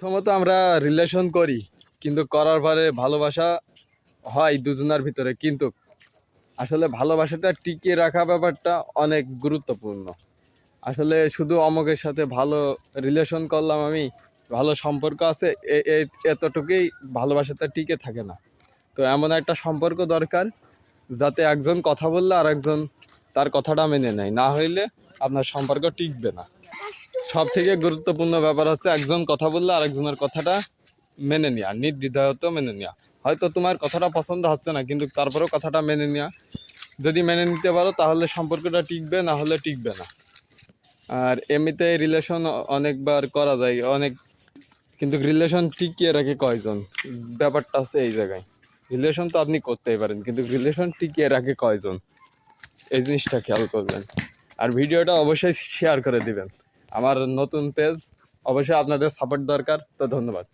প্রথমত আমরা রিলেশন করি, কিন্তু করার পরে ভালোবাসা হয় দুজনের ভিতরে, কিন্তু আসলে ভালোবাসাটা টিকিয়ে রাখা ব্যাপারটা অনেক গুরুত্বপূর্ণ। আসলে শুধু অমুকের সাথে ভালো রিলেশন করলাম, আমি ভালো সম্পর্ক আছে, এতটুকুই ভালোবাসাটা টিকে থাকে না। তো এমন একটা সম্পর্ক দরকার যাতে একজন কথা বললে আর একজন তার কথাটা মেনে নেয়, না হইলে আপনার সম্পর্ক টিকবে না। সব থেকে গুরুত্বপূর্ণ ব্যাপার হচ্ছে একজন কথা বললে আরেকজনের কথাটা মেনে নেওয়া, নির্দ্বিধায়ত মেনে নেওয়া। হয়তো তোমার কথাটা পছন্দ হচ্ছে না, কিন্তু তারপরেও কথাটা মেনে নেওয়া। যদি মেনে নিতে পারো তাহলে সম্পর্কটা টিকবে, না হলে টিকবে না। আর এমনিতে রিলেশন অনেকবার করা যায় অনেক, কিন্তু রিলেশন টিকিয়ে রাখে কয়জন, ব্যাপারটা আছে এই জায়গায়। রিলেশন তো আপনি করতেই পারেন, কিন্তু রিলেশন টিকিয়ে রাখে কয়জন, এই জিনিসটা খেয়াল করবেন। আর ভিডিওটা অবশ্যই শেয়ার করে দিবেন। আমার নতুন পেজ, অবশ্যই আপনাদের সাপোর্ট দরকার। তো ধন্যবাদ।